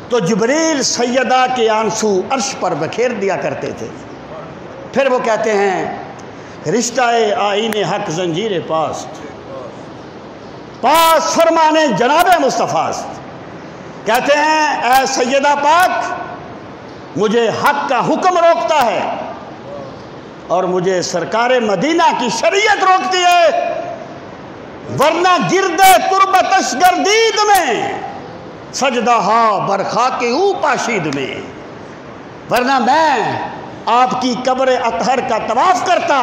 A: تو جبریل سیدہ کے آنسو عرش پر بکھیر دیا کرتے تھے۔ پھر وہ کہتے ہیں رشتہ آئین حق زنجیر پاست، پاس فرمانے جناب مصطفیٰ، کہتے ہیں اے سیدہ پاک، مجھے حق کا حکم روکتا ہے اور مجھے سرکار مدینہ کی شریعت روکتی ہے، ورنہ گردے تربتش گردید میں سجدہ ہا برخا کے او پاشید میں، ورنہ میں آپ کی قبر اطہر کا طواف کرتا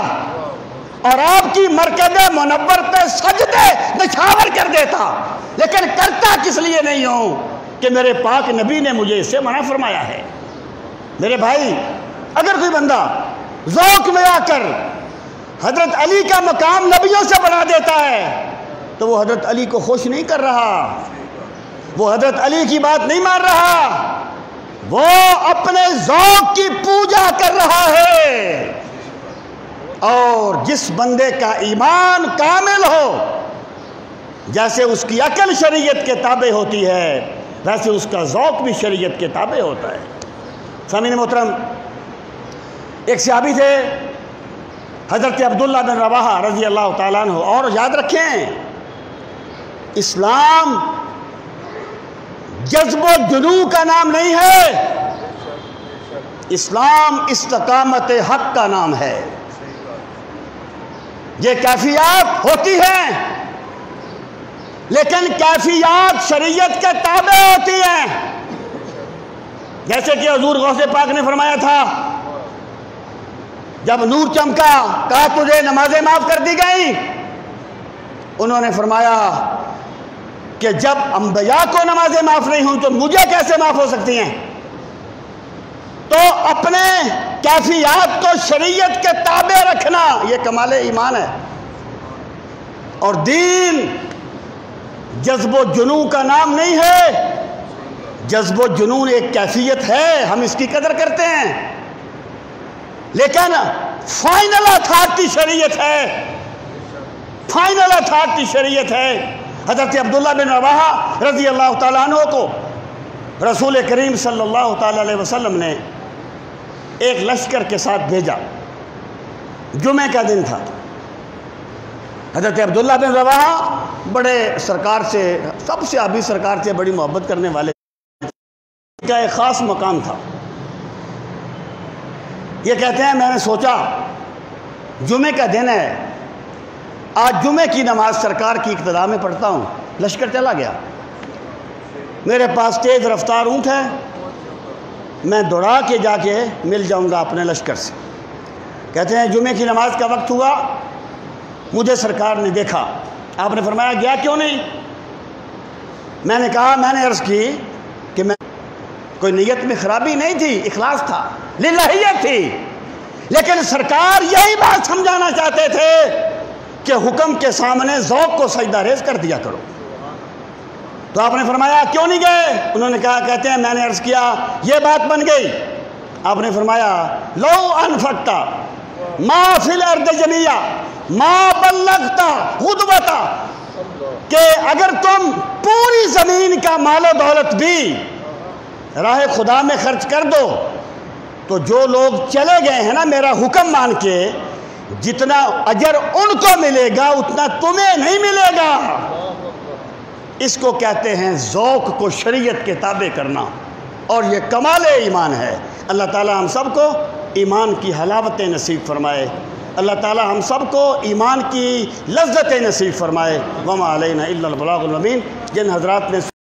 A: اور آپ کی مرکز منور پہ سجدے نچھاور کر دیتا، لیکن کرتا کس لیے نہیں ہوں کہ میرے پاک نبی نے مجھے اس سے منع فرمایا ہے۔ میرے بھائی، اگر کوئی بندہ ذوق میں آ کر حضرت علی کا مقام نبیوں سے بنا دیتا ہے تو وہ حضرت علی کو خوش نہیں کر رہا، وہ حضرت علی کی بات نہیں مان رہا، وہ اپنے ذوق کی پوجا کر رہا ہے۔ اور جس بندے کا ایمان کامل ہو، جیسے اس کی عقل شریعت کے تابع ہوتی ہے، ویسے اس کا ذوق بھی شریعت کے تابع ہوتا ہے۔ سامعین محترم، ایک صحابی تھے حضرت عبداللہ بن رواحہ رضی اللہ تعالیٰ عنہ، اور یاد رکھیں اسلام جذب و جنو کا نام نہیں ہے، اسلام استقامت حق کا نام ہے۔ یہ کیفیات ہوتی ہیں لیکن کیفیات شریعت کے تابع ہوتی ہیں، جیسے کہ حضور غوث پاک نے فرمایا تھا جب نور چمکا، کہا تجھے نمازیں معاف کر دی گئیں، انہوں نے فرمایا کہ جب انبیاء کو نمازیں معاف نہیں ہوں تو مجھے کیسے معاف ہو سکتی ہیں؟ تو اپنے کیفیات کو شریعت کے تابع رکھنا یہ کمال ایمان ہے۔ اور دین جذب و جنون کا نام نہیں ہے، جذب و جنون ایک کیفیت ہے، ہم اس کی قدر کرتے ہیں، لیکن فائنل اتھارٹی شریعت ہے، فائنل اتھارٹی شریعت ہے۔ حضرت عبداللہ بن رواحہ رضی اللہ تعالیٰ عنہ کو رسول کریم صلی اللہ تعالیٰ علیہ وسلم نے ایک لشکر کے ساتھ بھیجا، جمعہ کا دن تھا۔ حضرت عبداللہ بن رواحہ بڑے سرکار سے، سب صحابی سرکار سے بڑی محبت کرنے والے کا ایک خاص مقام تھا۔ یہ کہتے ہیں میں نے سوچا جمعہ کا دن ہے، آج جمعہ کی نماز سرکار کی اقتداء میں پڑھتا ہوں۔ لشکر چلا گیا، میرے پاس تیز رفتار اونٹ ہے، میں دوڑا کے جا کے مل جاؤں گا اپنے لشکر سے۔ کہتے ہیں جمعہ کی نماز کا وقت ہوا، مجھے سرکار نے دیکھا، آپ نے فرمایا گیا کیوں نہیں؟ میں نے کہا، میں نے عرض کی کہ میں کوئی نیت میں خرابی نہیں تھی، اخلاص تھا، للہیت تھی، لیکن سرکار یہی بات سمجھانا چاہتے تھے کہ حکم کے سامنے ذوق کو سجدہ ریز کر دیا کرو۔ تو آپ نے فرمایا کیوں نہیں گئے؟ انہوں نے کہا، کہتے ہیں میں نے عرض کیا یہ بات بن گئی۔ آپ نے فرمایا لو انفقتا ما فی الارض جميعا ما بلغتا غدوتا، کہ اگر تم پوری زمین کا مال و دولت بھی راہ خدا میں خرچ کر دو تو جو لوگ چلے گئے ہیں نا میرا حکم مان کے، جتنا اجر ان کو ملے گا اتنا تمہیں نہیں ملے گا۔ اس کو کہتے ہیں ذوق کو شریعت کے تابع کرنا، اور یہ کمال ایمان ہے۔ اللہ تعالی ہم سب کو ایمان کی حلاوت نصیب فرمائے، اللہ تعالی ہم سب کو ایمان کی لذت نصیب فرمائے۔ وما علینا الا البلاغ المبین۔ جن حضرات نے